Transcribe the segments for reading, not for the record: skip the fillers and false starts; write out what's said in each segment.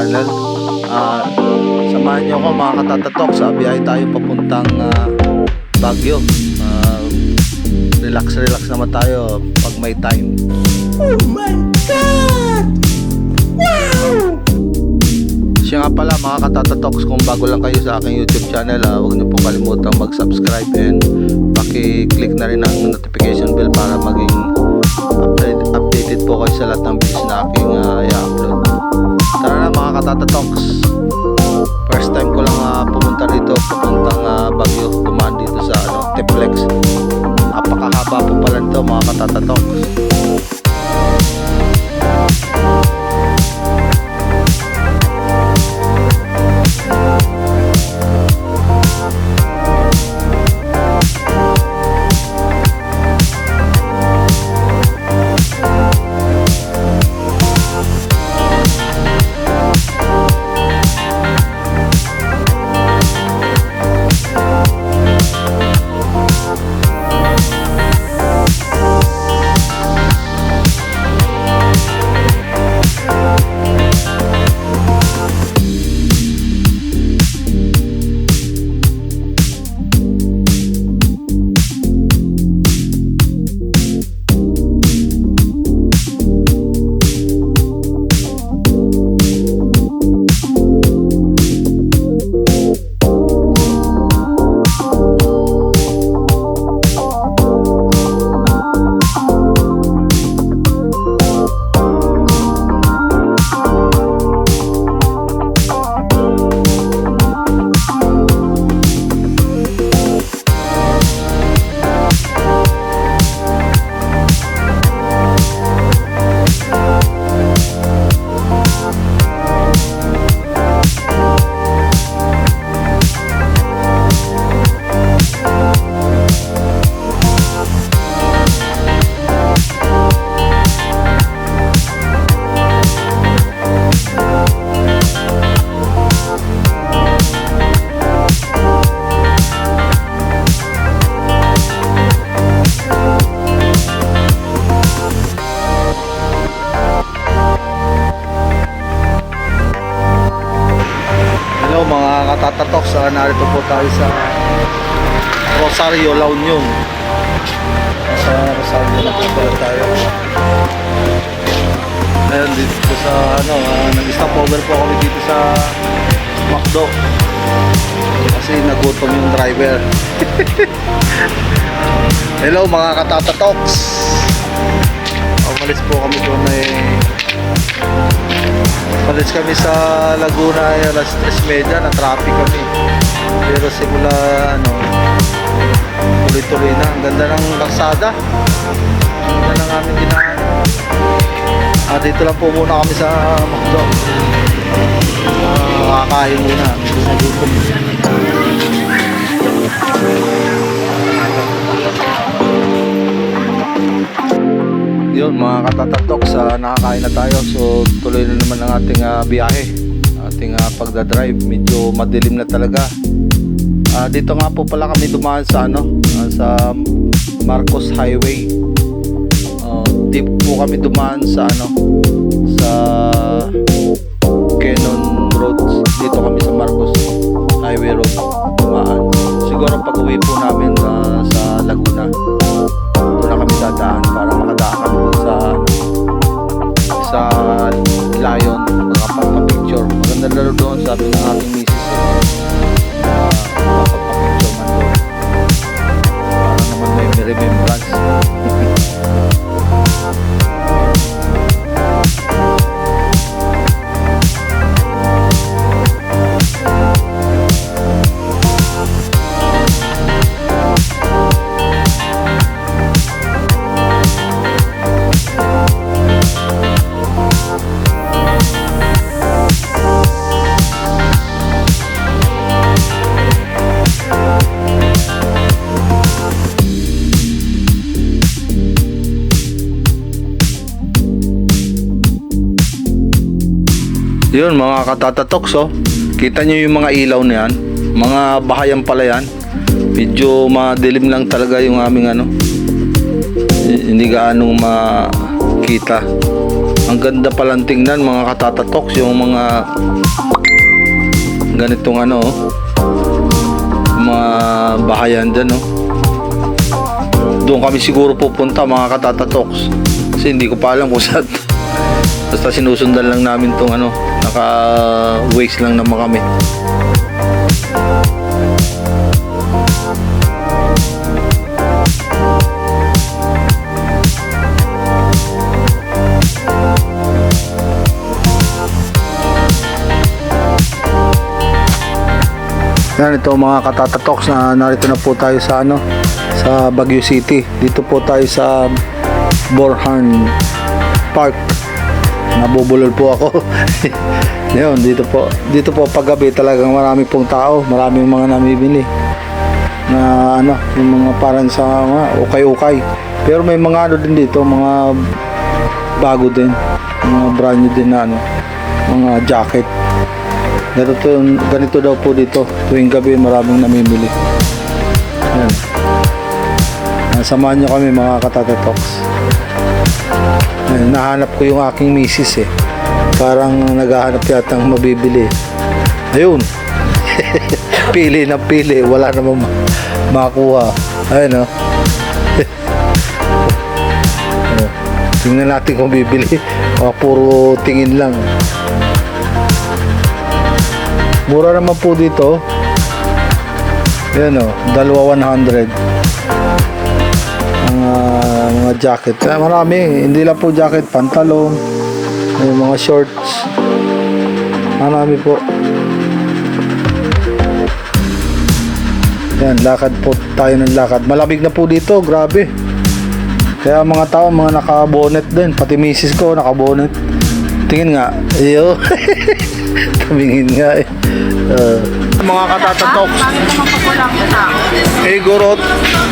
channel. Samahan niyo ako mga katatatok, sa biyahe tayo papuntang Baguio. Relax naman tayo pag may time. Oh my God! Wow! Siya nga pala mga katatatoks, kung bago lang kayo sa aking YouTube channel, huwag niyo pong kalimutang mag-subscribe and paki-click na rin ang notification bell para maging updated po kayo sa lahat ng videos na aking i-upload. Tara na mga katatatoks, first time ko lang pumunta dito, papuntang Baguio, dumaan dito sa Teplex. Napakahaba po pala nito mga katatatoks. Mga katatatok, narito po tayo sa Rosario, La Union. Sa Rosario na po pala tayo. Ngayon dito sa nag-stop over po kami dito sa McDo kasi nagutom yung driver. Hello mga katatatoks, umalis po kami doon Palis kami sa Laguna ay alas 3:30, na traffic kami. Pero simula tuloy-tuloy na. Ang ganda ng kalsada. Ang ganda ng aming dinaan. Dito lang po muna kami sa McDo. Makakain muna. Medyo nagutom. Yun mga katatatok, nakakain na tayo. So tuloy na naman ang ating biyahe, ating pagdadrive. Medyo madilim na talaga. Dito nga po pala kami dumaan sa sa Marcos Highway. Di po kami dumaan sa sa Cannon Road. Dito kami sa Marcos Highway Road dumaan. Siguro pag uwi po namin sa Laguna, doon na kami dadaan para makadaan kami doon sa Lion, makapagpa-picture. Maganda lalo doon, sabi ng aking misis, makapagpa-picture man doon para naman may remembrance. Yun mga katatatoks, kita nyo yung mga ilaw na yan, mga bahayan pala yan. Medyo madilim lang talaga yung aming hindi gaanong makita. Ang ganda palang tingnan mga katatatok, yung mga ganitong ano, mga bahayan dyan, no? Doon kami siguro pupunta mga katatoks, kasi hindi ko pa alam kung saan. Basta sinusundan lang namin tong ano, naka waste lang naman kami. Yan, ito mga katatoks, na narito na po tayo sa ano, sa Baguio City. Dito po tayo sa Borhan Park. Nabubulol po ako. Ngayon, dito po paggabi talagang marami pong tao, maraming mga namimili na ano, yung mga parang sa mga ukay-ukay. Pero may mga ano din dito, mga bago din, mga brand new din na ano, mga jacket. Ganito daw po dito, tuwing gabi maraming namimili. Ayan. Samahan nyo kami mga katatoks. Ayan, nahanap ko yung aking misis eh. Parang naghahanap yatang mabibili. Ayun. Pili na pili, wala namang makuha. Ayun, no? Tingnan natin kung bibili. Puro tingin lang. Mura naman po dito. Yan o, dalawa 100. Mga jacket. Kaya marami, hindi lang po jacket, pantalon, may mga shorts. Marami po. Yan, lakad po tayo ng lakad. Malamig na po dito, grabe. Kaya mga tao, mga naka-bonnet din. Pati misis ko, naka-bonnet. Tingin nga, iyo. Tumingin nga eh. Mga katatoks, Igorot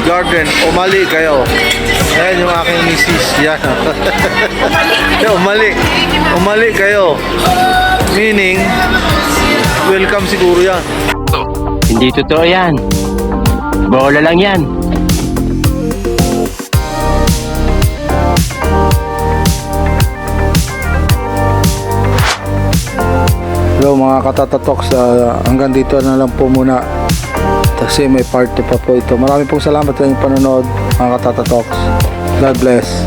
Garden, umali kayo. Ayan yung aking misis. Yan. Umali kayo. Meaning, welcome siguro yan. Hindi totoo yan. Bola lang yan. Hello mga katatoks, hanggang dito na lang po muna kasi may part 2 pa po ito. Marami pong salamat sa inyong panonood mga katatoks. God bless.